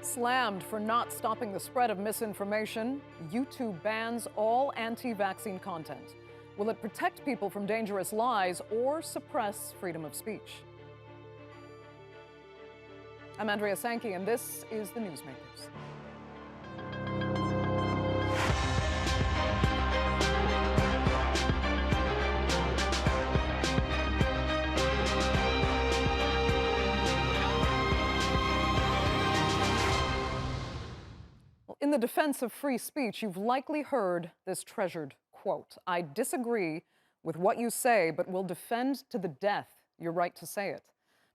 Slammed for not stopping the spread of misinformation, YouTube bans all anti-vaccine content. Will it protect people from dangerous lies or suppress freedom of speech? I'm Andrea Sankey, and this is The Newsmakers. In the defense of free speech, you've likely heard this treasured quote: "I disagree with what you say, but will defend to the death your right to say it."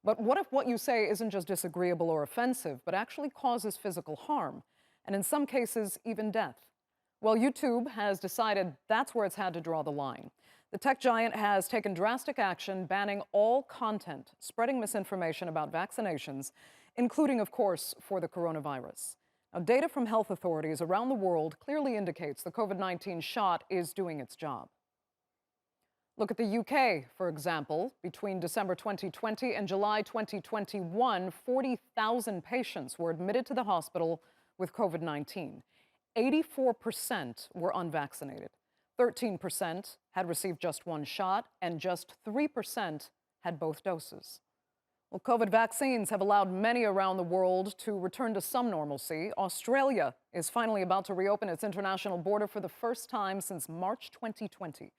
But what if what you say isn't just disagreeable or offensive, but actually causes physical harm, and in some cases, even death? Well, YouTube has decided that's where it's had to draw the line. The tech giant has taken drastic action, banning all content spreading misinformation about vaccinations, including, of course, for the coronavirus. Now, data from health authorities around the world clearly indicates the COVID-19 shot is doing its job. Look at the UK, for example. Between December 2020 and July 2021, 40,000 patients were admitted to the hospital with COVID-19. 84% were unvaccinated. 13% had received just one shot, and just 3% had both doses. Well, COVID vaccines have allowed many around the world to return to some normalcy. Australia is finally about to reopen its international border for the first time since March 2020.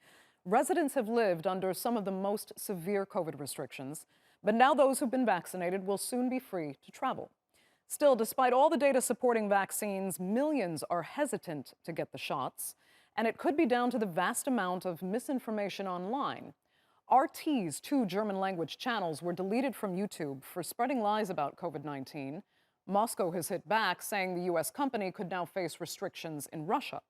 Residents have lived under some of the most severe COVID restrictions, but now those who've been vaccinated will soon be free to travel. Still, despite all the data supporting vaccines, millions are hesitant to get the shots, and it could be down to the vast amount of misinformation online. RT's two German-language channels were deleted from YouTube for spreading lies about COVID-19. Moscow has hit back, saying the U.S. company could now face restrictions in Russia.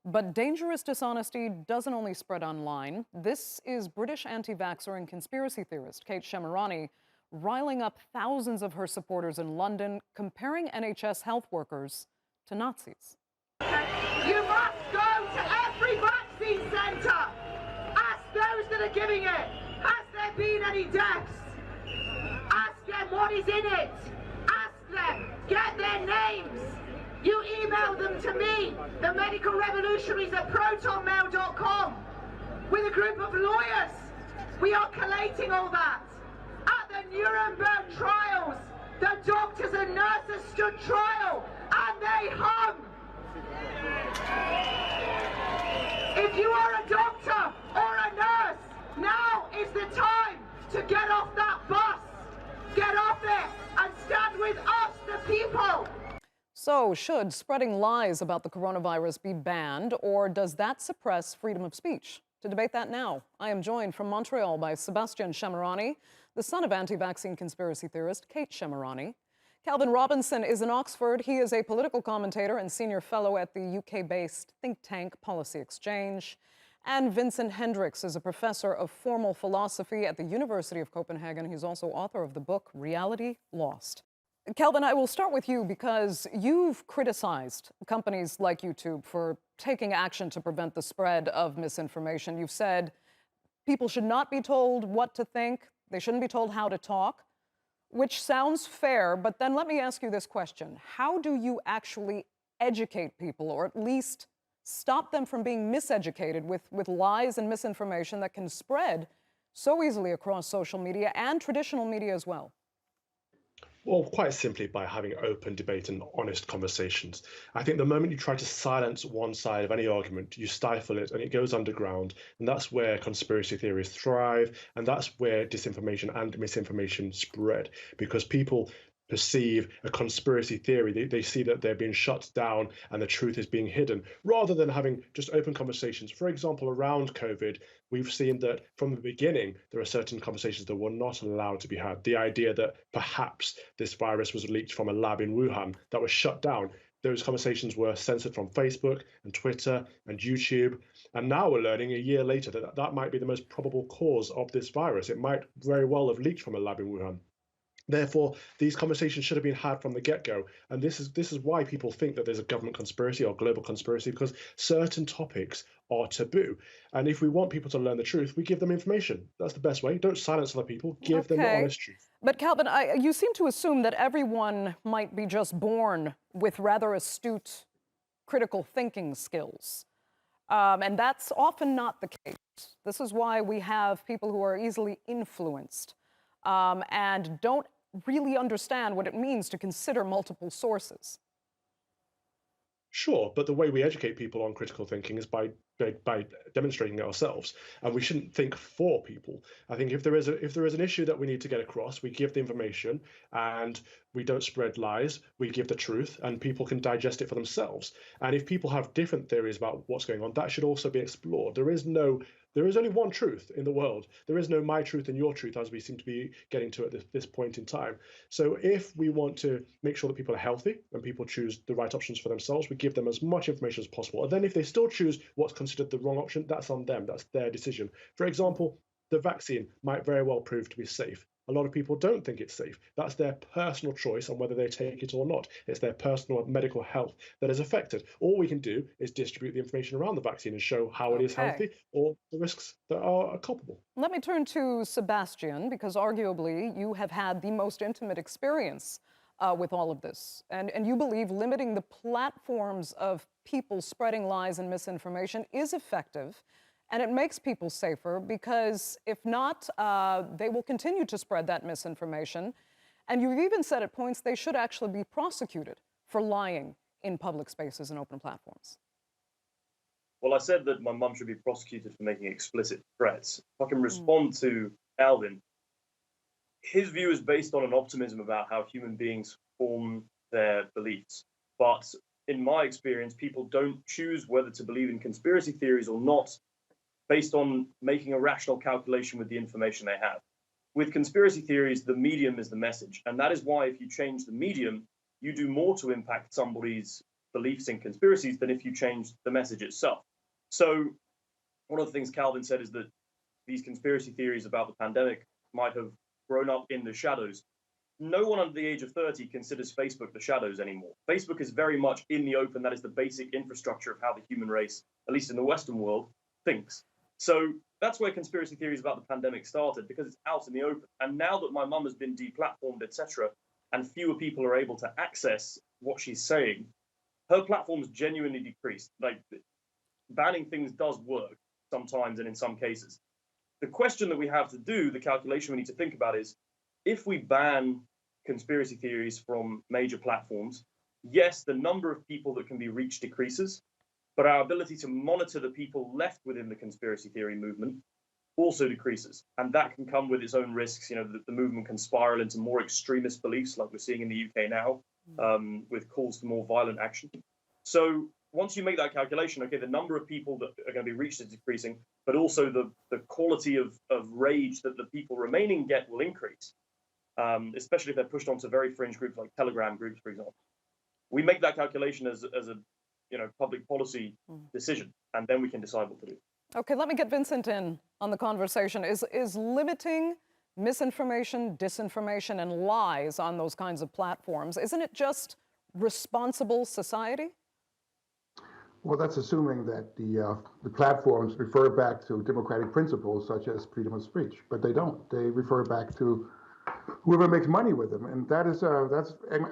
But dangerous dishonesty doesn't only spread online. This is British anti-vaxxer and conspiracy theorist Kate Shemirani riling up thousands of her supporters in London, comparing NHS health workers to Nazis. You must go to every vaccine centre. Those that are giving it, has there been any deaths? Ask them what is in it. Ask them, get their names. You email them to me, the medical revolutionaries at protonmail.com, with a group of lawyers. We are collating all that. At the Nuremberg trials, the doctors and nurses stood trial and they hung. If you are a doctor or a nurse, now is the time to get off that bus. Get off it and stand with us, the people. So, should spreading lies about the coronavirus be banned, or does that suppress freedom of speech? To debate that now, I am joined from Montreal by Sebastien Shemirani, the son of anti-vaccine conspiracy theorist Kate Shemirani. Calvin Robinson is in Oxford. He is a political commentator and senior fellow at the UK-based think tank Policy Exchange. And Vincent Hendricks is a professor of formal philosophy at the University of Copenhagen. He's also author of the book Reality Lost. Calvin, I will start with you because you've criticized companies like YouTube for taking action to prevent the spread of misinformation. You've said people should not be told what to think. They shouldn't be told how to talk. Which sounds fair, but then let me ask you this question. How do you actually educate people, or at least stop them from being miseducated with lies and misinformation that can spread so easily across social media and traditional media as well? Well, quite simply by having open debate and honest conversations. I think the moment you try to silence one side of any argument, you stifle it and it goes underground. And that's where conspiracy theories thrive. And that's where disinformation and misinformation spread, because people perceive a conspiracy theory. They see that they're being shut down and the truth is being hidden, rather than having just open conversations. For example, around COVID, we've seen that from the beginning, there are certain conversations that were not allowed to be had. The idea that perhaps this virus was leaked from a lab in Wuhan, that was shut down. Those conversations were censored from Facebook and Twitter and YouTube. And now we're learning a year later that that might be the most probable cause of this virus. It might very well have leaked from a lab in Wuhan. Therefore, these conversations should have been had from the get-go. And this is why people think that there's a government conspiracy or global conspiracy, because certain topics are taboo. And if we want people to learn the truth, we give them information. That's the best way. Don't silence other people. Give them the honest truth. But Calvin, you seem to assume that everyone might be just born with rather astute critical thinking skills. And that's often not the case. This is why we have people who are easily influenced and don't really understand what it means to consider multiple sources. Sure, but the way we educate people on critical thinking is by demonstrating it ourselves, and we shouldn't think for people. I think if there is an issue that we need to get across, we give the information, and we don't spread lies. We give the truth, and people can digest it for themselves. And if people have different theories about what's going on, that should also be explored. There is only one truth in the world. There is no my truth and your truth, as we seem to be getting to at this point in time. So if we want to make sure that people are healthy and people choose the right options for themselves, we give them as much information as possible. And then if they still choose what's considered the wrong option, that's on them. That's their decision. For example, the vaccine might very well prove to be safe. A lot of people don't think it's safe. That's their personal choice on whether they take it or not. It's their personal medical health that is affected. All we can do is distribute the information around the vaccine and show how it is healthy or the risks that are culpable. Let me turn to Sebastien, because arguably you have had the most intimate experience with all of this. And you believe limiting the platforms of people spreading lies and misinformation is effective. And it makes people safer because if not, they will continue to spread that misinformation. And you've even said at points they should actually be prosecuted for lying in public spaces and open platforms. Well, I said that my mum should be prosecuted for making explicit threats. If I can respond to Alvin, his view is based on an optimism about how human beings form their beliefs. But in my experience, people don't choose whether to believe in conspiracy theories or not based on making a rational calculation with the information they have. With conspiracy theories, the medium is the message. And that is why if you change the medium, you do more to impact somebody's beliefs in conspiracies than if you change the message itself. So one of the things Calvin said is that these conspiracy theories about the pandemic might have grown up in the shadows. No one under the age of 30 considers Facebook the shadows anymore. Facebook is very much in the open. That is the basic infrastructure of how the human race, at least in the Western world, thinks. So that's where conspiracy theories about the pandemic started, because it's out in the open. And now that my mum has been deplatformed, etc., and fewer people are able to access what she's saying, her platform's genuinely decreased. Like, banning things does work sometimes and in some cases. The question that we have to do, the calculation we need to think about is, if we ban conspiracy theories from major platforms, yes, the number of people that can be reached decreases, but our ability to monitor the people left within the conspiracy theory movement also decreases. And that can come with its own risks. You know, the movement can spiral into more extremist beliefs, like we're seeing in the UK now, with calls for more violent action. So once you make that calculation, okay, the number of people that are going to be reached is decreasing, but also the quality of rage that the people remaining get will increase, especially if they're pushed onto very fringe groups like Telegram groups, for example. We make that calculation as a public policy decision, and then we can decide what to do. Okay, let me get Vincent in on the conversation. Is limiting misinformation, disinformation, and lies on those kinds of platforms, isn't it just responsible society? Well, that's assuming that the platforms refer back to democratic principles such as freedom of speech, but they don't. They refer back to whoever makes money with them, and that's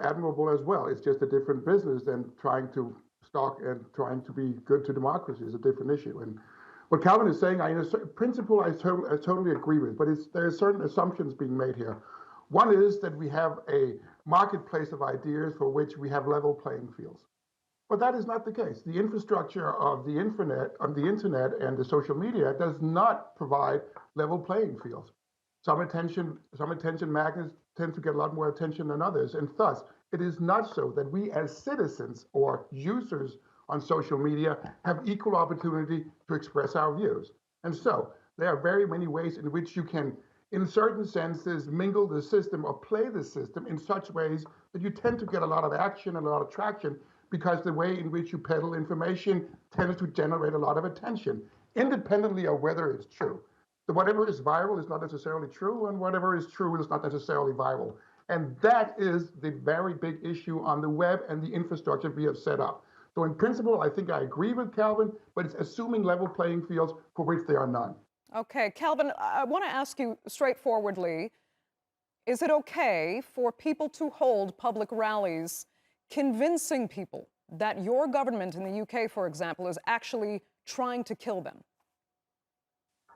admirable as well. It's just a different business than trying to stalk and trying to be good to democracy is a different issue. And what Calvin is saying, in principle, I totally agree with, but there are certain assumptions being made here. One is that we have a marketplace of ideas for which we have level playing fields. But that is not the case. The infrastructure of the internet and the social media does not provide level playing fields. Some attention magnets tend to get a lot more attention than others, and thus it is not so that we as citizens or users on social media have equal opportunity to express our views. And so there are very many ways in which you can, in certain senses, mingle the system or play the system in such ways that you tend to get a lot of action and a lot of traction, because the way in which you peddle information tends to generate a lot of attention, independently of whether it's true. So whatever is viral is not necessarily true, and whatever is true is not necessarily viral. And that is the very big issue on the web and the infrastructure we have set up. So in principle, I think I agree with Calvin, but it's assuming level playing fields for which there are none. Okay, Calvin, I want to ask you straightforwardly, is it okay for people to hold public rallies convincing people that your government in the UK, for example, is actually trying to kill them?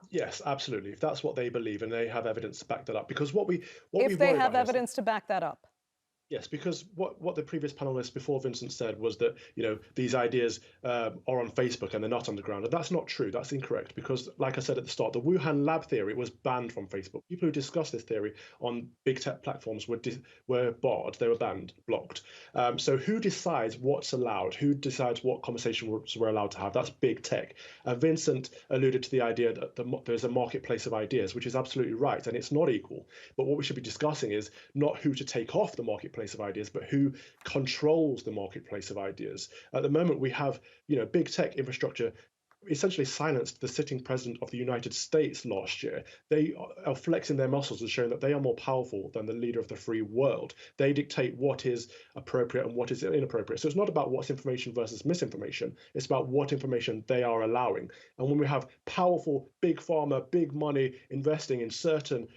Yes, absolutely. If that's what they believe and they have evidence to back that up, because what we If they worry have about here is evidence to back that up. yes, because what the previous panelist before Vincent said was that these ideas are on Facebook and they're not on the ground, and that's not true. That's incorrect because, like I said at the start, the Wuhan lab theory was banned from Facebook. People who discuss this theory on big tech platforms were barred. They were banned, blocked. So who decides what's allowed? Who decides what conversations we're allowed to have? That's big tech. Vincent alluded to the idea that there's a marketplace of ideas, which is absolutely right, and it's not equal. But what we should be discussing is not who to take off the marketplace of ideas, but who controls the marketplace of ideas. At the moment, we have, big tech infrastructure essentially silenced the sitting president of the United States last year. They are flexing their muscles and showing that they are more powerful than the leader of the free world. They dictate what is appropriate and what is inappropriate. So it's not about what's information versus misinformation. It's about what information they are allowing. And when we have powerful big pharma, big money investing in certain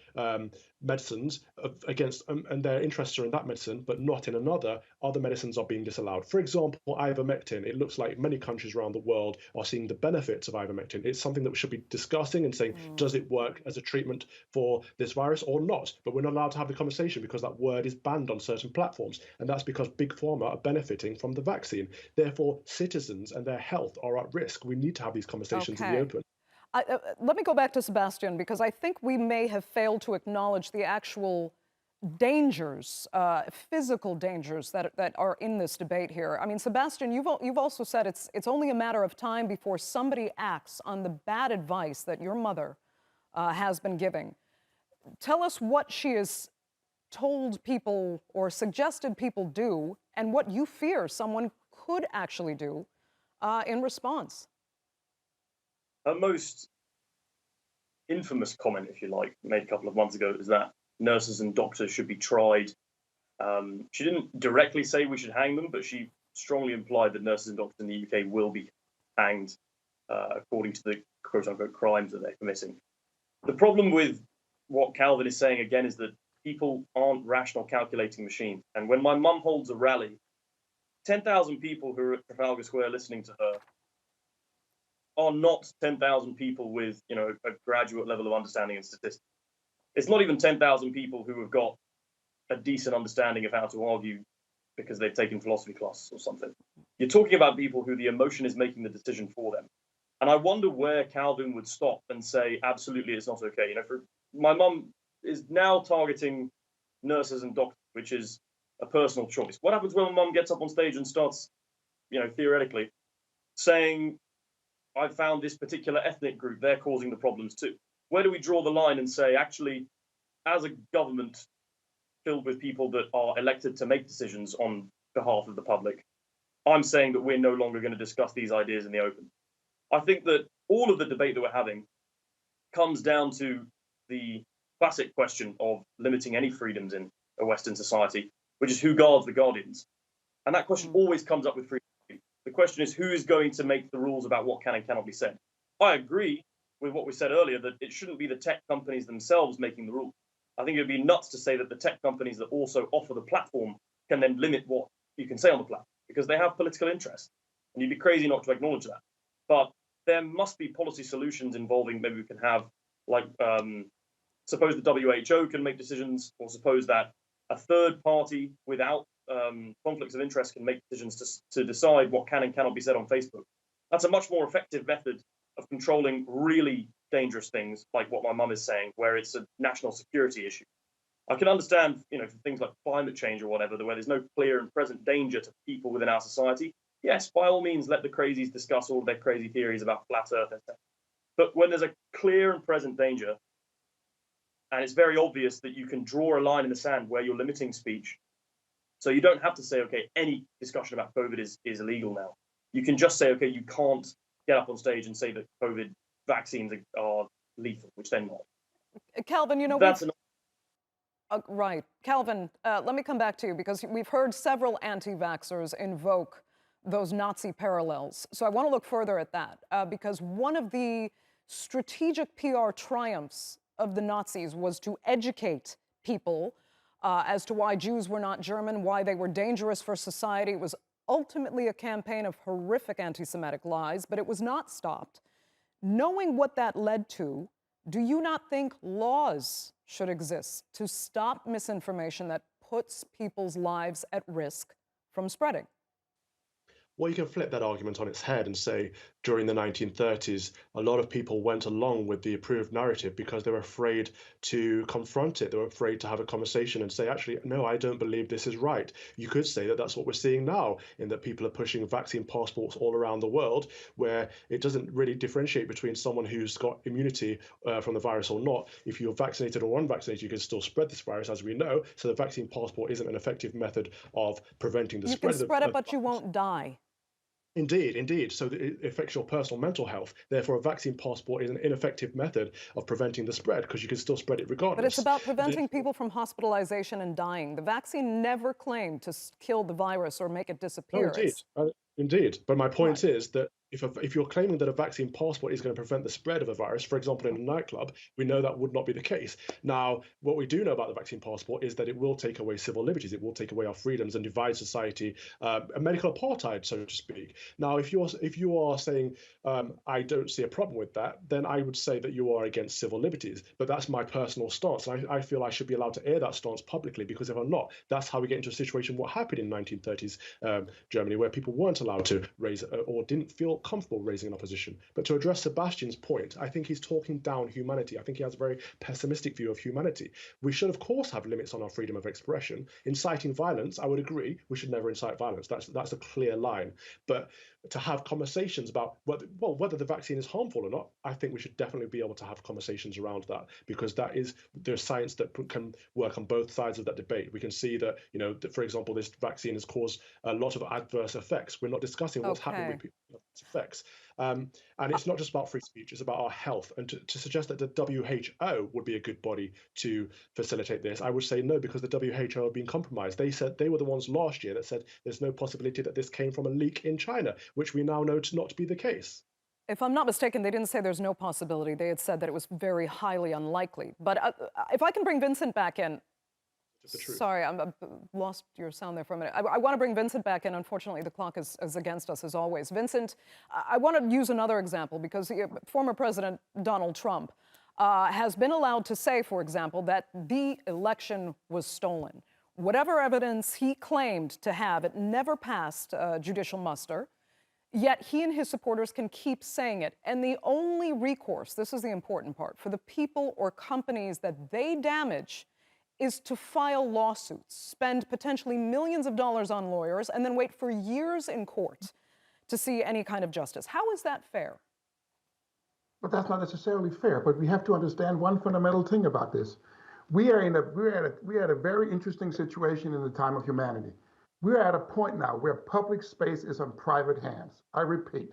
medicines and their interests are in that medicine, but not in another, other medicines are being disallowed. For example, ivermectin. It looks like many countries around the world are seeing the benefits of ivermectin. It's something that we should be discussing and saying, does it work as a treatment for this virus or not? But we're not allowed to have the conversation because that word is banned on certain platforms. And that's because big pharma are benefiting from the vaccine. Therefore, citizens and their health are at risk. We need to have these conversations in the open. Let me go back to Sebastien, because I think we may have failed to acknowledge the actual dangers, physical dangers that are in this debate here. I mean, Sebastien, you've also said it's only a matter of time before somebody acts on the bad advice that your mother has been giving. Tell us what she has told people or suggested people do, and what you fear someone could actually do in response. Her most infamous comment, if you like, made a couple of months ago, is that nurses and doctors should be tried. She didn't directly say we should hang them, but she strongly implied that nurses and doctors in the UK will be hanged according to the quote-unquote crimes that they're committing. The problem with what Calvin is saying, again, is that people aren't rational calculating machines. And when my mum holds a rally, 10,000 people who are at Trafalgar Square listening to her are not 10,000 people with, a graduate level of understanding in statistics. It's not even 10,000 people who have got a decent understanding of how to argue because they've taken philosophy classes or something. You're talking about people who the emotion is making the decision for them. And I wonder where Calvin would stop and say, absolutely, it's not okay. My mum is now targeting nurses and doctors, which is a personal choice. What happens when my mum gets up on stage and starts, theoretically, saying, I found this particular ethnic group, they're causing the problems too? Where do we draw the line and say, actually, as a government filled with people that are elected to make decisions on behalf of the public, I'm saying that we're no longer going to discuss these ideas in the open? I think that all of the debate that we're having comes down to the classic question of limiting any freedoms in a Western society, which is who guards the guardians. And that question always comes up with freedom. The question is, who is going to make the rules about what can and cannot be said? I agree with what we said earlier, that it shouldn't be the tech companies themselves making the rules. I think it would be nuts to say that the tech companies that also offer the platform can then limit what you can say on the platform, because they have political interests. And you'd be crazy not to acknowledge that. But there must be policy solutions involving, maybe we can have, suppose the WHO can make decisions, or suppose that a third party without conflicts of interest can make decisions to decide what can and cannot be said on Facebook. That's a much more effective method of controlling really dangerous things, like what my mum is saying, where it's a national security issue. I can understand, for things like climate change or whatever, where there's no clear and present danger to people within our society. Yes, by all means, let the crazies discuss all of their crazy theories about flat Earth, etc. But when there's a clear and present danger, and it's very obvious that you can draw a line in the sand where you're limiting speech, so you don't have to say, okay, any discussion about COVID is illegal now. You can just say, okay, you can't get up on stage and say that COVID vaccines are lethal, which they're not. Calvin, that's right. Calvin, let me come back to you, because we've heard several anti-vaxxers invoke those Nazi parallels. So I want to look further at that, because one of the strategic PR triumphs of the Nazis was to educate people as to why Jews were not German, why they were dangerous for society. It was ultimately a campaign of horrific anti-Semitic lies, but it was not stopped. Knowing what that led to, do you not think laws should exist to stop misinformation that puts people's lives at risk from spreading? Well, you can flip that argument on its head and say during the 1930s, a lot of people went along with the approved narrative because they were afraid to confront it. They were afraid to have a conversation and say, actually, no, I don't believe this is right. You could say that that's what we're seeing now, in that people are pushing vaccine passports all around the world, where it doesn't really differentiate between someone who's got immunity from the virus or not. If you're vaccinated or unvaccinated, you can still spread this virus, as we know. So the vaccine passport isn't an effective method of preventing the spread. You can spread it, but you won't die. Indeed, indeed. So it affects your personal mental health. Therefore, a vaccine passport is an ineffective method of preventing the spread because you can still spread it regardless. But it's about preventing people from hospitalization and dying. The vaccine never claimed to kill the virus or make it disappear. Oh, indeed. Indeed. But my point is that if you're claiming that a vaccine passport is going to prevent the spread of a virus, for example, in a nightclub, we know that would not be the case. Now, what we do know about the vaccine passport is that it will take away civil liberties. It will take away our freedoms and divide society, a medical apartheid, so to speak. Now, if you are saying I don't see a problem with that, then I would say that you are against civil liberties. But that's my personal stance. And I feel I should be allowed to air that stance publicly, because if I'm not, that's how we get into a situation what happened in 1930s Germany, where people weren't allowed to raise or didn't feel comfortable raising an opposition. But to address Sebastian's point, I think he's talking down humanity. I think he has a very pessimistic view of humanity. We should, of course, have limits on our freedom of expression. Inciting violence, I would agree, we should never incite violence. That's a clear line. But to have conversations about whether the vaccine is harmful or not, I think we should definitely be able to have conversations around that, because there's science that can work on both sides of that debate. We can see that, for example, this vaccine has caused a lot of adverse effects. We're not discussing what's happening with people's effects. And it's not just about free speech, it's about our health. And to suggest that the WHO would be a good body to facilitate this, I would say no, because the WHO have been compromised. They said they were the ones last year that said there's no possibility that this came from a leak in China, which we now know to not be the case. If I'm not mistaken, they didn't say there's no possibility. They had said that it was very highly unlikely. But if I can bring Vincent back in. Sorry, I lost your sound there for a minute. I want to bring Vincent back in. Unfortunately, the clock is against us, as always. Vincent, I want to use another example, because former President Donald Trump has been allowed to say, for example, that the election was stolen. Whatever evidence he claimed to have, it never passed judicial muster. Yet he and his supporters can keep saying it. And the only recourse, this is the important part, for the people or companies that they damage is to file lawsuits, spend potentially millions of dollars on lawyers, and then wait for years in court to see any kind of justice. How is that fair? But that's not necessarily fair. But we have to understand one fundamental thing about this. We're at a very interesting situation in the time of humanity. We're at a point now where public space is on private hands. I repeat,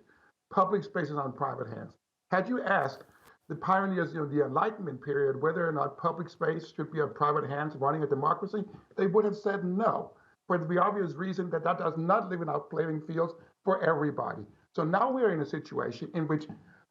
public space is on private hands. Had you asked the pioneers of the Enlightenment period whether or not public space should be on private hands running a democracy, they would have said no, for the obvious reason that does not live in our playing fields for everybody. So now we're in a situation in which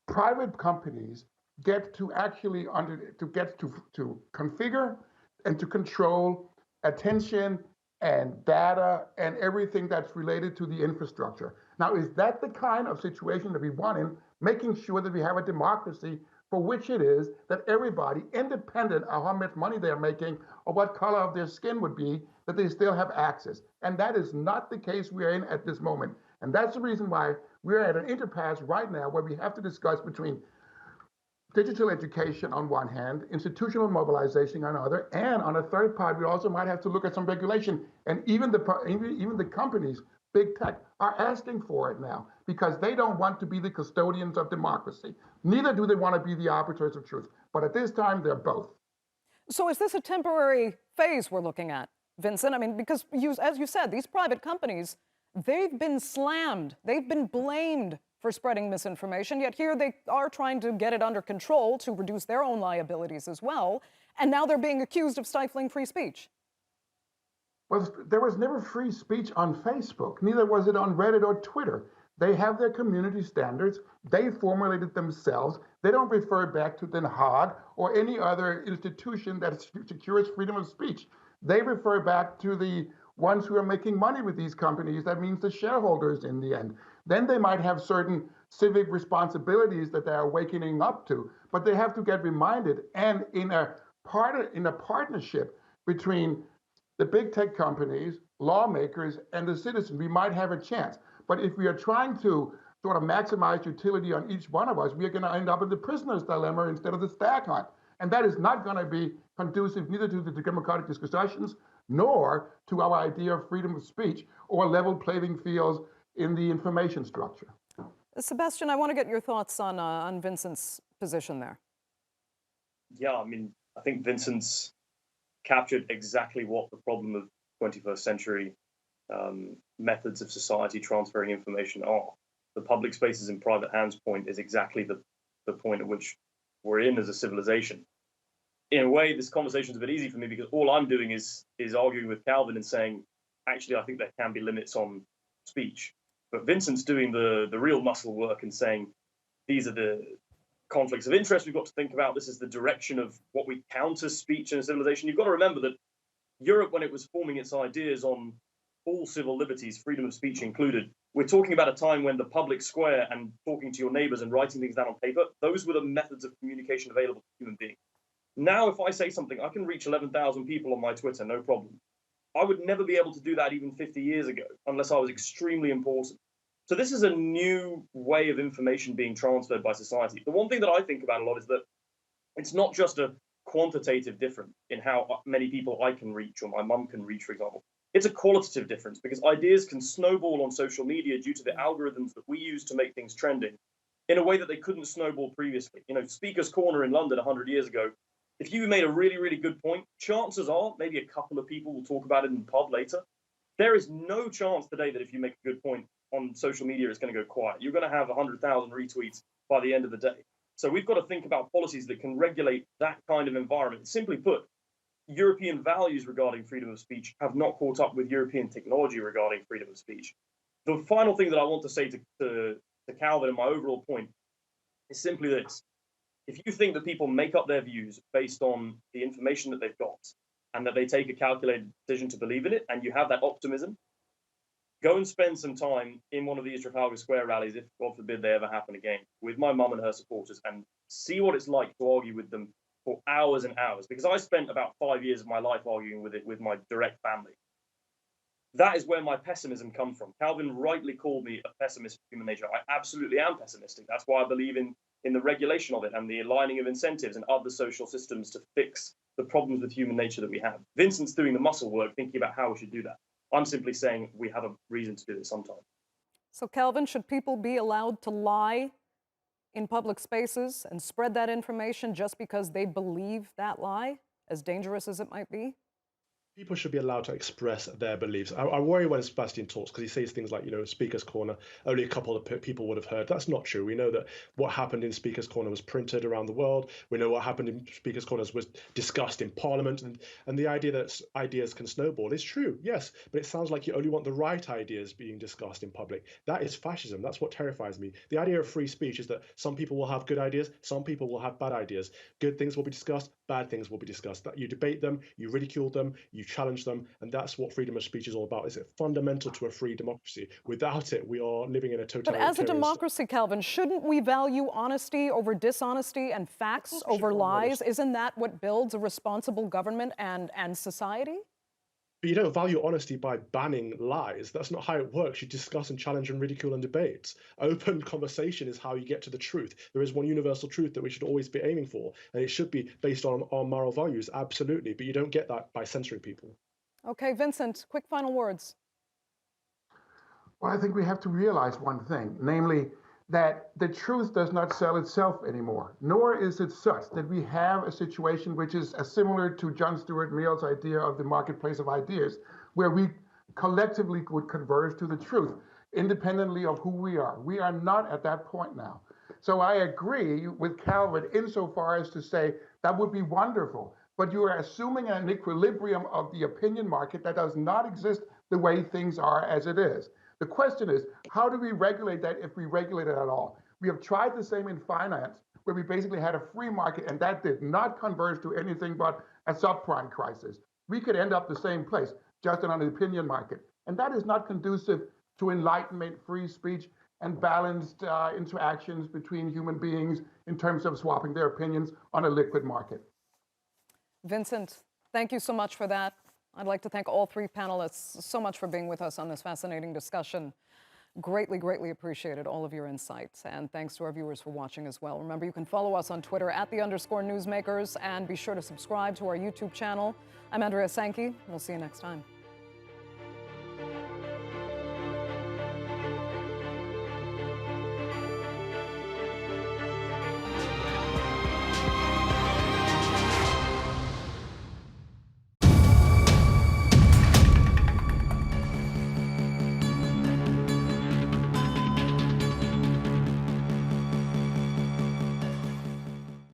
private companies get to actually to configure and to control attention and data and everything that's related to the infrastructure. Now, is that the kind of situation that we want in, making sure that we have a democracy for which it is that everybody, independent of how much money they're making or what color of their skin would be, that they still have access? And that is not the case we're in at this moment. And that's the reason why we're at an impasse right now, where we have to discuss between digital education on one hand, institutional mobilization on the other, and on a third part, we also might have to look at some regulation. And even the companies, big tech, are asking for it now, because they don't want to be the custodians of democracy. Neither do they want to be the arbiters of truth. But at this time, they're both. So is this a temporary phase we're looking at, Vincent? I mean, because as you said, these private companies, they've been slammed. They've been blamed for spreading misinformation, yet here they are trying to get it under control to reduce their own liabilities as well. And now they're being accused of stifling free speech. Well, there was never free speech on Facebook. Neither was it on Reddit or Twitter. They have their community standards. They formulated themselves. They don't refer back to Den Haag or any other institution that secures freedom of speech. They refer back to the ones who are making money with these companies. That means the shareholders in the end. Then they might have certain civic responsibilities that they are wakening up to, but they have to get reminded. And in a partnership between the big tech companies, lawmakers, and the citizens, we might have a chance. But if we are trying to sort of maximize utility on each one of us, we are going to end up in the prisoner's dilemma instead of the stag hunt. And that is not going to be conducive neither to the democratic discussions nor to our idea of freedom of speech or level playing fields in the information structure. Sebastien, I want to get your thoughts on Vincent's position there. Yeah, I mean, I think Vincent's captured exactly what the problem of 21st century methods of society transferring information are. The public spaces in private hands point is exactly the point at which we're in as a civilization. In a way, this conversation is a bit easy for me because all I'm doing is arguing with Calvin and saying, actually, I think there can be limits on speech. But Vincent's doing the real muscle work and saying, these are the conflicts of interest we've got to think about. This is the direction of what we count as speech in a civilization. You've got to remember that Europe, when it was forming its ideas on all civil liberties, freedom of speech included, we're talking about a time when the public square and talking to your neighbors and writing things down on paper, those were the methods of communication available to human beings. Now, if I say something, I can reach 11,000 people on my Twitter, no problem. I would never be able to do that even 50 years ago, unless I was extremely important. So this is a new way of information being transferred by society. The one thing that I think about a lot is that it's not just a quantitative difference in how many people I can reach or my mum can reach, for example. It's a qualitative difference because ideas can snowball on social media due to the algorithms that we use to make things trending in a way that they couldn't snowball previously. You know, Speaker's Corner in London 100 years ago, if you made a really, really good point, chances are maybe a couple of people will talk about it in the pub later. There is no chance today that if you make a good point on social media, it's going to go quiet. You're going to have 100,000 retweets by the end of the day. So we've got to think about policies that can regulate that kind of environment. Simply put, European values regarding freedom of speech have not caught up with European technology regarding freedom of speech. The final thing that I want to say to Calvin and my overall point is simply this. If you think that people make up their views based on the information that they've got and that they take a calculated decision to believe in it, and you have that optimism, go and spend some time in one of these Trafalgar Square rallies, if God forbid they ever happen again, with my mum and her supporters and see what it's like to argue with them for hours and hours, because I spent about 5 years of my life arguing with it with my direct family. That is where my pessimism comes from. Calvin rightly called me a pessimist for human nature. I absolutely am pessimistic. That's why I believe in the regulation of it and the aligning of incentives and other social systems to fix the problems with human nature that we have. Vincent's doing the muscle work, thinking about how we should do that. I'm simply saying we have a reason to do this sometime. So, Calvin, should people be allowed to lie in public spaces and spread that information just because they believe that lie, as dangerous as it might be? People should be allowed to express their beliefs. I worry when Sebastien talks because he says things like, Speaker's Corner, only a couple of people would have heard. That's not true. We know that what happened in Speaker's Corner was printed around the world. We know what happened in Speaker's Corners was discussed in Parliament. And the idea that ideas can snowball is true, yes, but it sounds like you only want the right ideas being discussed in public. That is fascism. That's what terrifies me. The idea of free speech is that some people will have good ideas, some people will have bad ideas. Good things will be discussed, bad things will be discussed. That you debate them, you ridicule them, you challenge them, and that's what freedom of speech is all about. It's fundamental to a free democracy. Without it, we are living in a totalitarian. But as a democracy, Calvin, shouldn't we value honesty over dishonesty and facts over lies? Isn't that what builds a responsible government and society? But you don't value honesty by banning lies. That's not how it works. You discuss and challenge and ridicule and debate. Open conversation is how you get to the truth. There is one universal truth that we should always be aiming for, and it should be based on our moral values, absolutely. But you don't get that by censoring people. Okay, Vincent, quick final words. Well, I think we have to realize one thing, namely that the truth does not sell itself anymore, nor is it such that we have a situation which is similar to John Stuart Mill's idea of the marketplace of ideas, where we collectively would converge to the truth, independently of who we are. We are not at that point now. So I agree with Calvin insofar as to say that would be wonderful, but you are assuming an equilibrium of the opinion market that does not exist the way things are as it is. The question is, how do we regulate that if we regulate it at all? We have tried the same in finance, where we basically had a free market, and that did not converge to anything but a subprime crisis. we could end up the same place, just on an opinion market. And that is not conducive to enlightenment, free speech, and balanced interactions between human beings in terms of swapping their opinions on a liquid market. Vincent, thank you so much for that. I'd like to thank all three panelists so much for being with us on this fascinating discussion. Greatly, greatly appreciated all of your insights. And thanks to our viewers for watching as well. Remember, you can follow us on Twitter @_newsmakers, and be sure to subscribe to our YouTube channel. I'm Andrea Sankey. We'll see you next time.